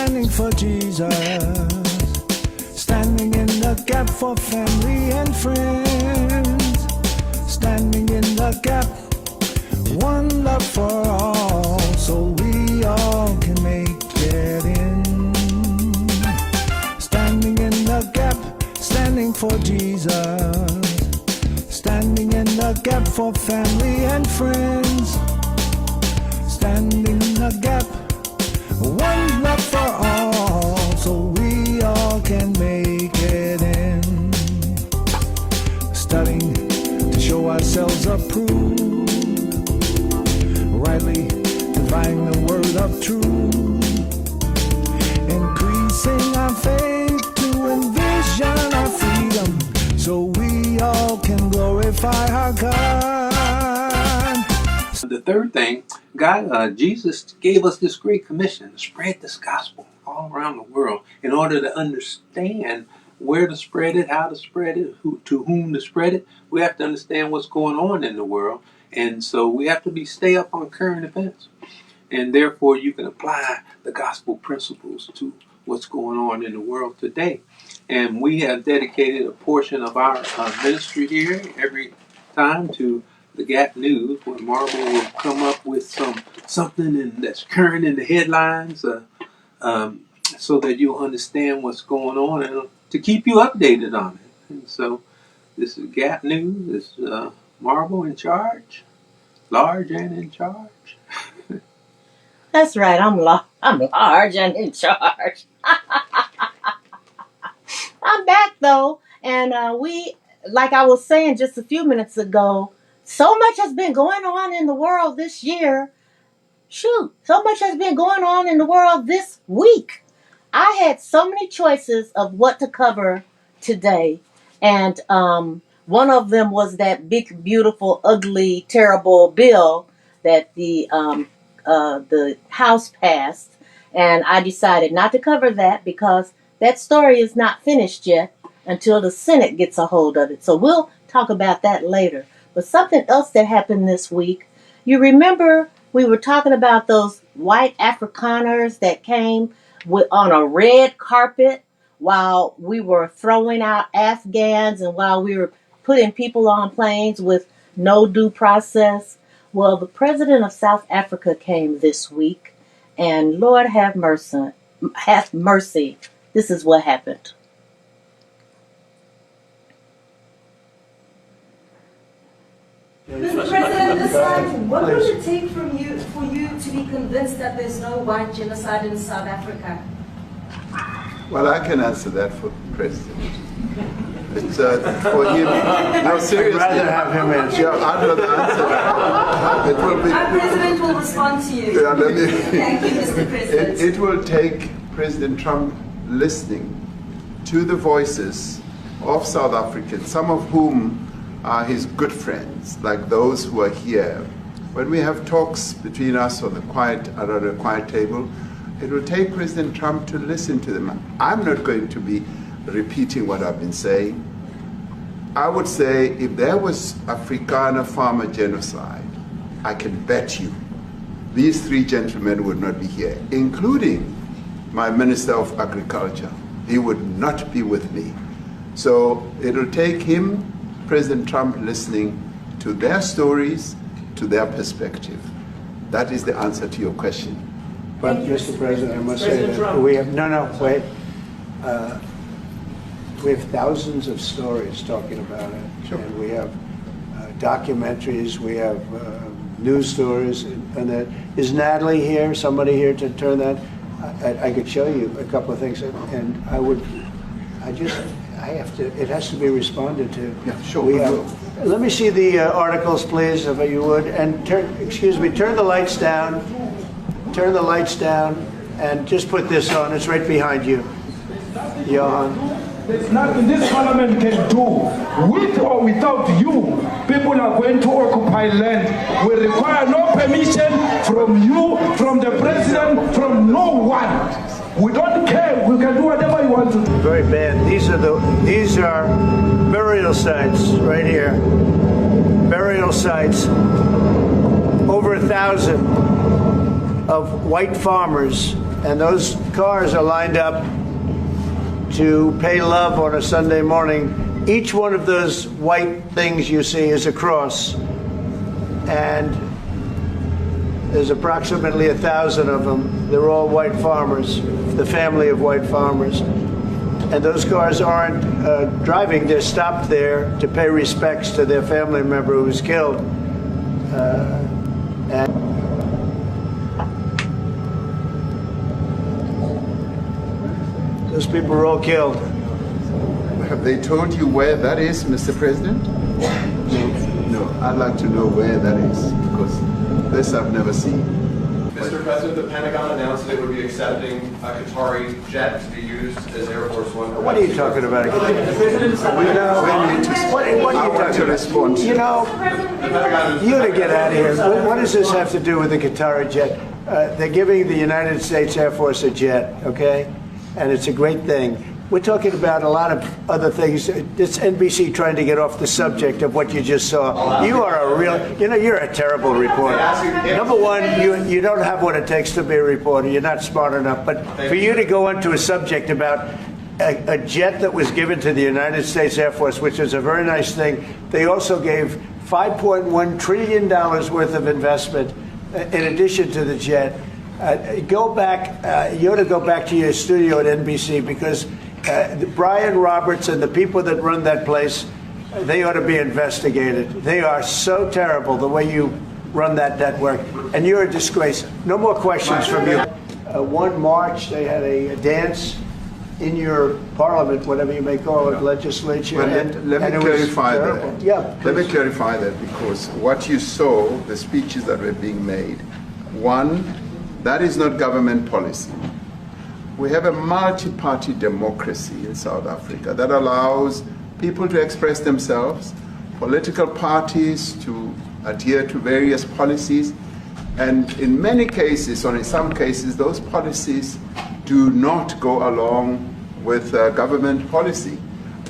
standing for Jesus, standing in the gap for family and friends, standing in the gap, one love for all, so we all can make it in. Standing in the gap, standing for Jesus, standing in the gap for family and friends, standing in the gap, one love for all, so we all can make it in. Studying to show ourselves approved, rightly dividing the word of truth, increasing our faith to envision our freedom, so we all can glorify our God. The third thing, Jesus gave us this great commission to spread this gospel all around the world. In order to understand where to spread it, how to spread it, to whom to spread it, we have to understand what's going on in the world. And so we have to stay up on current events. And therefore you can apply the gospel principles to what's going on in the world today. And we have dedicated a portion of our ministry here every time to the Gap News, where Marvel will come up with something that's current in the headlines, so that you'll understand what's going on and to keep you updated on it. And so this is Gap News. It's Marvel in charge, large and in charge. That's right. I'm large and in charge. I'm back though, and like I was saying just a few minutes ago, so much has been going on in the world this year. Shoot, so much has been going on in the world this week. I had so many choices of what to cover today, and one of them was that big, beautiful, ugly, terrible bill that the House passed, and I decided not to cover that because that story is not finished yet until the Senate gets a hold of it. So we'll talk about that later. But something else that happened this week, you remember we were talking about those white Afrikaners that came on a red carpet while we were throwing out Afghans and while we were putting people on planes with no due process? Well, the president of South Africa came this week, and Lord have mercy. This is what happened. Mr. President, this time, what would it take for you to be convinced that there's no white genocide in South Africa? Well, I can answer that for the President. It's for him. No, seriously. I'd rather have him answer. Yeah, I'd rather answer that. It will be, Our President will respond to you. Yeah, Thank you, Mr. President. It will take President Trump listening to the voices of South Africans, some of whom are his good friends, like those who are here. When we have talks between us on around a quiet table, it will take President Trump to listen to them. I'm not going to be repeating what I've been saying. I would say if there was Afrikaner farmer genocide, I can bet you these three gentlemen would not be here, including my Minister of Agriculture. He would not be with me. So it'll take him, President Trump, listening to their stories, to their perspective. That is the answer to your question. But, Mr. President, I must say that we have, wait. We have thousands of stories talking about it. Sure. And we have documentaries, we have news stories, and that. Is Natalie here, somebody here to turn that? I could show you a couple of things, and it has to be responded to. Yeah, sure. Let me see the articles, please, if you would, and turn the lights down. Turn the lights down, and just put this on. It's right behind you, Johan. There's nothing this parliament can do. With or without you, people are going to occupy land. We require no permission from you, from the president, from no one. We don't care. We can do whatever you want to do. Very bad. These are burial sites right here. Burial sites. Over 1,000 of white farmers and those cars are lined up to pay love on a Sunday morning. Each one of those white things you see is a cross, and there's approximately 1,000 of them. They're all white farmers, the family of white farmers. And those cars aren't driving, they're stopped there to pay respects to their family member who was killed. And those people were all killed. Have they told you where that is, Mr. President? No. I'd like to know where that is, because this I've never seen. Mr. President, the Pentagon announced that it would be accepting a Qatari jet to be used as Air Force One. What are you talking about? What are you talking about? You know, you to get out of here. What does this have to do with the Qatari jet? They're giving the United States Air Force a jet, okay? And it's a great thing. We're talking about a lot of other things. It's NBC trying to get off the subject of what you just saw. You are a real, you're a terrible reporter. Number one, you don't have what it takes to be a reporter. You're not smart enough. But for you to go into a subject about a jet that was given to the United States Air Force, which is a very nice thing, they also gave $5.1 trillion worth of investment in addition to the jet. Go back, you ought to go back to your studio at NBC, because Brian Roberts and the people that run that place, they ought to be investigated. They are so terrible the way you run that network, and you're a disgrace. No more questions from you. One March, they had a dance in your parliament, whatever you may call it, legislature. Well, let me clarify that. Yeah, let me clarify that, because what you saw, the speeches that were being made, one, that is not government policy. We have a multi-party democracy in South Africa that allows people to express themselves, political parties to adhere to various policies, and in many cases, or in some cases, those policies do not go along with government policy.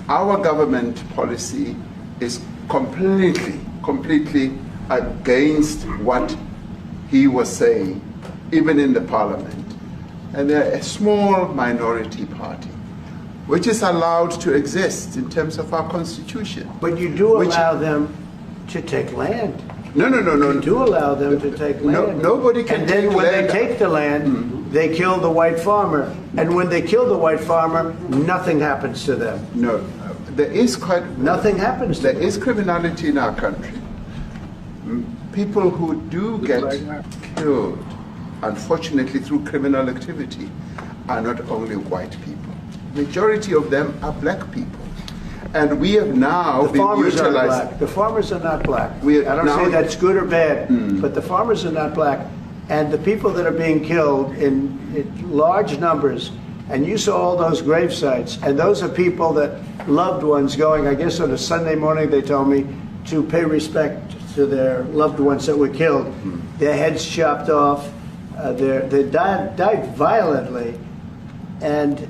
Our government policy is completely against what he was saying, even in the parliament. And they're a small minority party, which is allowed to exist in terms of our constitution. but you do allow them to take land. No. You do allow them to take land. Nobody can And then take when land. they take the land, they kill the white farmer. And when they kill the white farmer, nothing happens to them. No, there is Nothing happens to There them. is criminality in our country. People who do get killed, unfortunately, through criminal activity, are not only white people. Majority of them are black people. And we have now The been farmers are utilizing... black. The farmers are not black. We I don't now- say that's good or bad, but the farmers are not black. And the people that are being killed in large numbers, and you saw all those grave sites, and those are people that loved ones going, I guess on a Sunday morning, they told me, to pay respect to their loved ones that were killed. Their heads chopped off. They died violently. And,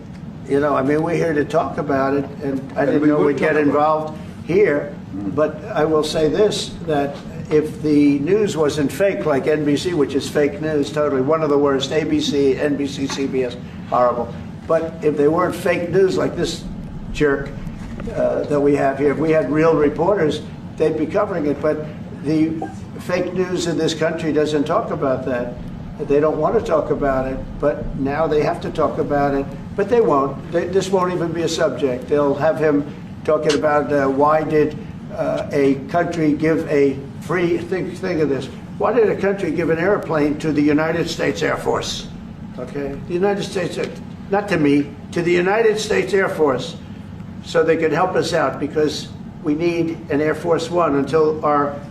we're here to talk about it, and I didn't know we'd get involved here. But I will say this, that if the news wasn't fake, like NBC, which is fake news, totally, one of the worst, ABC, NBC, CBS, horrible. But if they weren't fake news like this jerk that we have here, if we had real reporters, they'd be covering it. But the fake news in this country doesn't talk about that. They don't want to talk about it, but now they have to talk about it. But they won't. This won't even be a subject. They'll have him talking about why did a country give a free, think of this, why did a country give an airplane to the United States Air Force? Okay, the United States, not to me, to the United States Air Force, so they could help us out, because we need an Air Force One until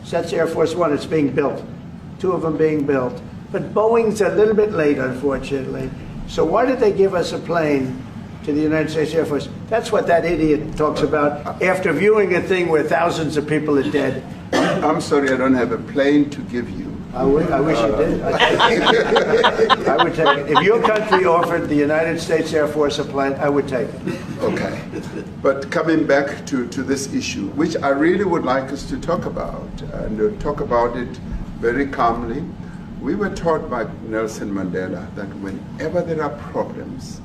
that's Air Force One, it's being built. 2 of them being built. But Boeing's a little bit late, unfortunately. So why did they give us a plane to the United States Air Force? That's what that idiot talks about after viewing a thing where thousands of people are dead. I'm sorry, I don't have a plane to give you. I wish you did. I would take it. If your country offered the United States Air Force a plane, I would take it. Okay. But coming back to this issue, which I really would like us to talk about, and talk about it very calmly, We were taught by Nelson Mandela that whenever there are problems,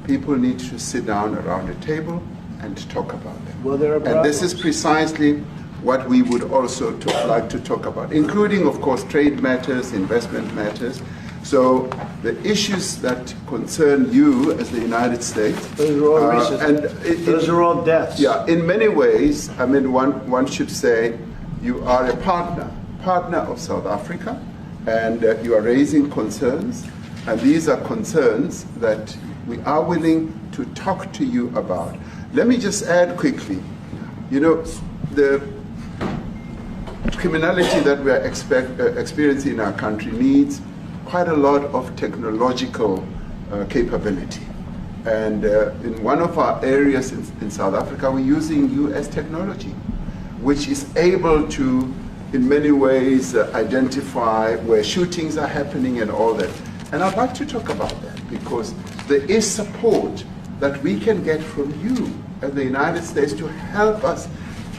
people need to sit down around a table and talk about them. Well, there are and this is problems. precisely what we would also like to talk about, including, of course, trade matters, investment matters. So the issues that concern you as the United States, Those are all racist. and Those are all deaths. yeah, in many ways, I mean, one should say you are a partner of South Africa, and you are raising concerns, and these are concerns that we are willing to talk to you about. Let me just add quickly, you know, the criminality that we are experiencing in our country needs quite a lot of technological capability. And in one of our areas in South Africa, we're using US technology, which is able to, in many ways, identify where shootings are happening and all that. And I'd like to talk about that because there is support that we can get from you as the United States to help us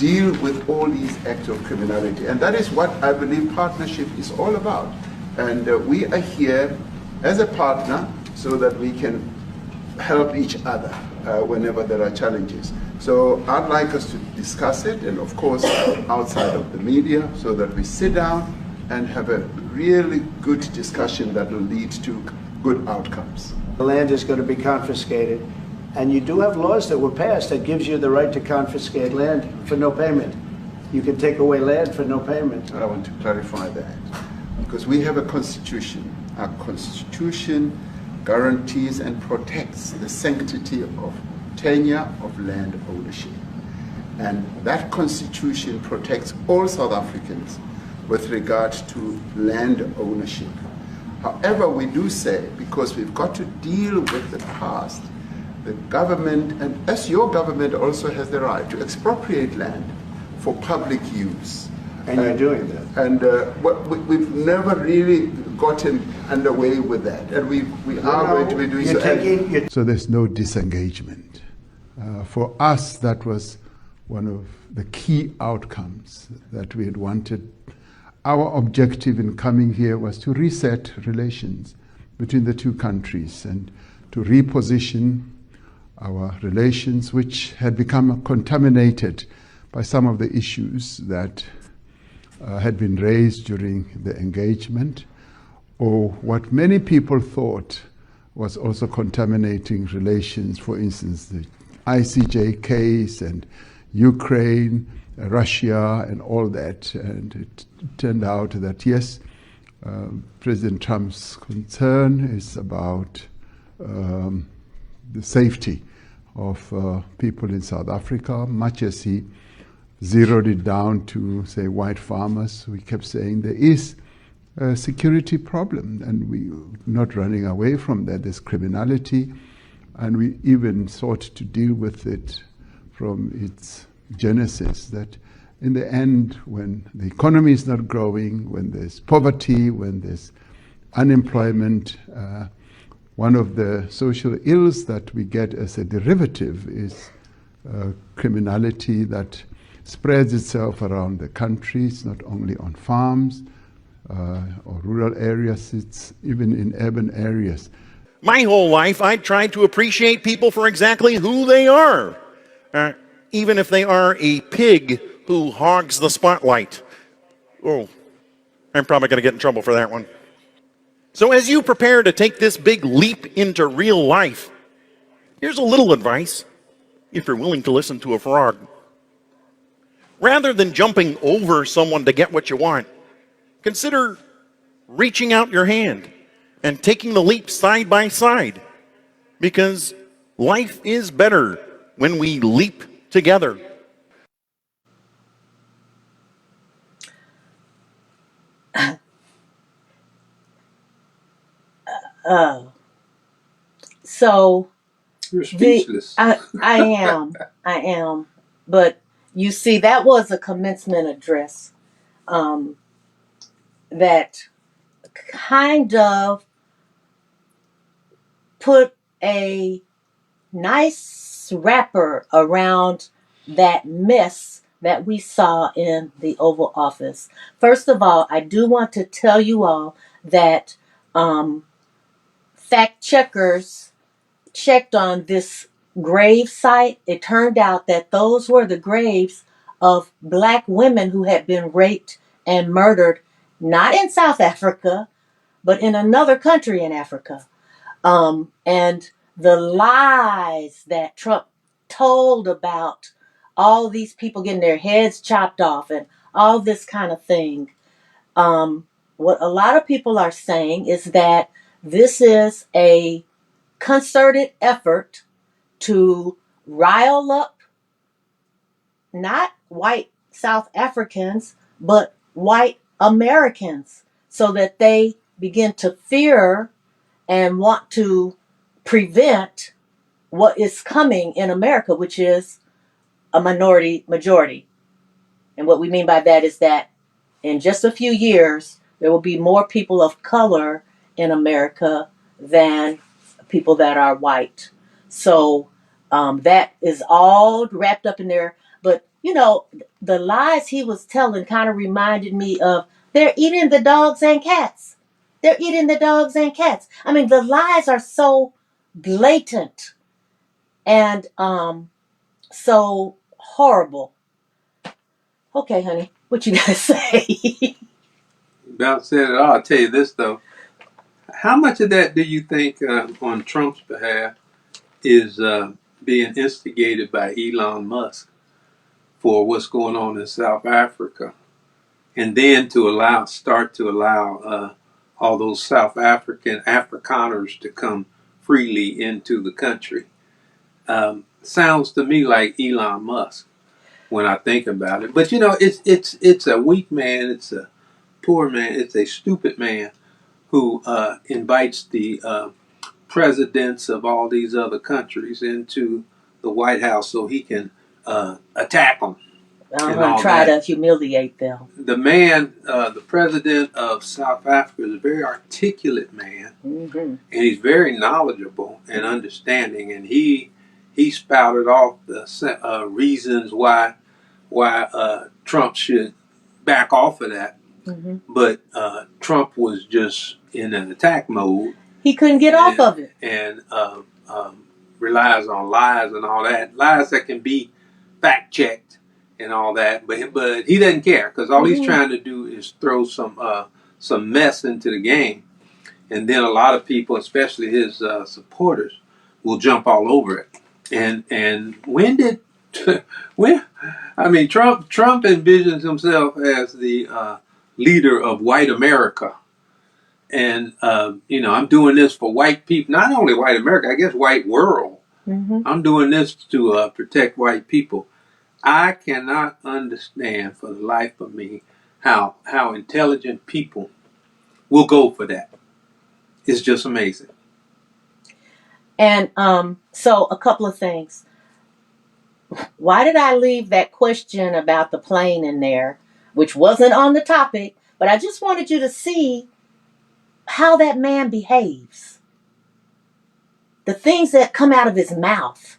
deal with all these acts of criminality. And that is what I believe partnership is all about. And we are here as a partner so that we can help each other whenever there are challenges. So I'd like us to discuss it, and of course outside of the media, so that we sit down and have a really good discussion that will lead to good outcomes. The land is going to be confiscated. And you do have laws that were passed that gives you the right to confiscate land for no payment. You can take away land for no payment. I want to clarify that because we have a constitution. Our constitution guarantees and protects the sanctity of tenure of land ownership. And that constitution protects all South Africans with regard to land ownership. However, we do say, because we've got to deal with the past, the government, and as your government also has the right to expropriate land for public use. And you're doing that. And we've never really gotten underway with that. And we are going to be doing so. So there's no disengagement. For us, that was one of the key outcomes that we had wanted. Our objective in coming here was to reset relations between the two countries and to reposition our relations, which had become contaminated by some of the issues that had been raised during the engagement, or what many people thought was also contaminating relations, for instance, the ICJ case and Ukraine, Russia, and all that. And it turned out that, yes, President Trump's concern is about the safety of people in South Africa, much as he zeroed it down to, say, white farmers. We kept saying there is a security problem, and we're not running away from that. There's criminality, and we even sought to deal with it from its genesis, that in the end, when the economy is not growing, when there's poverty, when there's unemployment, one of the social ills that we get as a derivative is criminality that spreads itself around the country. It's not only on farms or rural areas, it's even in urban areas. My whole life, I tried to appreciate people for exactly who they are, even if they are a pig who hogs the spotlight. Oh, I'm probably going to get in trouble for that one. So as you prepare to take this big leap into real life, here's a little advice, if you're willing to listen to a frog. Rather than jumping over someone to get what you want, consider reaching out your hand and taking the leap side by side, because life is better when we leap together. So You're speechless. I am. But you see, that was a commencement address that kind of put a nice wrapper around that mess that we saw in the Oval Office. First of all, I do want to tell you all that fact checkers checked on this grave site. It turned out that those were the graves of black women who had been raped and murdered, not in South Africa, but in another country in Africa. And the lies that Trump told about all these people getting their heads chopped off and all this kind of thing. What a lot of people are saying is that this is a concerted effort to rile up not white South Africans, but white Americans, so that they begin to fear and want to prevent what is coming in America, which is a minority majority. And what we mean by that is that in just a few years, there will be more people of color in America than people that are white. So that is all wrapped up in there. But, you know, the lies he was telling kind of reminded me of, they're eating the dogs and cats. They're eating the dogs and cats. I mean, the lies are so blatant and so horrible. Okay, honey, what you gotta say? About said it all. I'll tell you this, though. How much of that do you think on Trump's behalf is being instigated by Elon Musk for what's going on in South Africa? And then to start to allow all those South Afrikaners to come freely into the country. Sounds to me like Elon Musk when I think about it. But you know, it's a weak man, it's a poor man, it's a stupid man who invites the presidents of all these other countries into the White House so he can attack them. I'm going to try to humiliate them. The man, the president of South Africa, is a very articulate man, and he's very knowledgeable and understanding. And he spouted off the reasons why Trump should back off of that. But Trump was just in an attack mode. He couldn't get off of it, and relies on lies and all that, lies that can be fact checked and all that, but he doesn't care, because all he's trying to do is throw some mess into the game, and then a lot of people, especially his supporters, will jump all over it. And Trump envisions himself as the leader of white America, and I'm doing this for white people, not only white America, I guess white world. I'm doing this to protect white people. I cannot understand for the life of me how intelligent people will go for that. It's just amazing. And so a couple of things. Why did I leave that question about the plane in there, which wasn't on the topic, but I just wanted you to see how that man behaves. The things that come out of his mouth.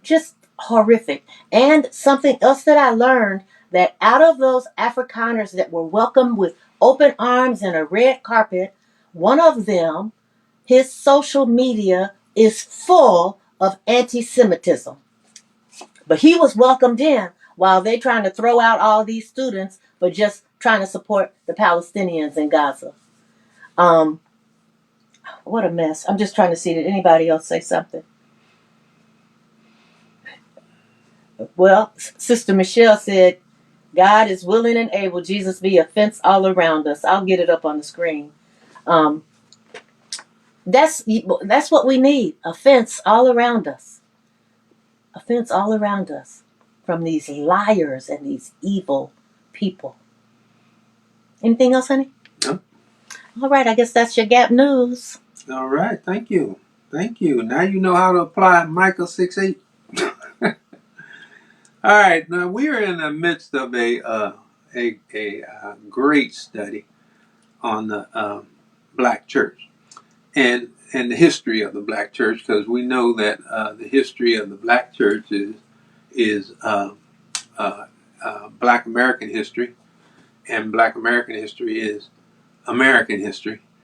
Just horrific. And something else that I learned, that out of those Afrikaners that were welcomed with open arms and a red carpet, one of them, his social media is full of anti-Semitism. But he was welcomed in while they're trying to throw out all these students for just trying to support the Palestinians in Gaza. What a mess. I'm just trying to see, did anybody else say something? Well, Sister Michelle said, God is willing and able, Jesus be a fence all around us. I'll get it up on the screen. That's what we need, a fence all around us. A fence all around us from these liars and these evil people. Anything else, honey? No. All right, I guess that's your Gap News. All right, thank you. Now you know how to apply Micah 6:8. All right, now we are in the midst of a great study on the Black church and the history of the Black church, because we know that the history of the Black church is Black American history, and Black American history is American history.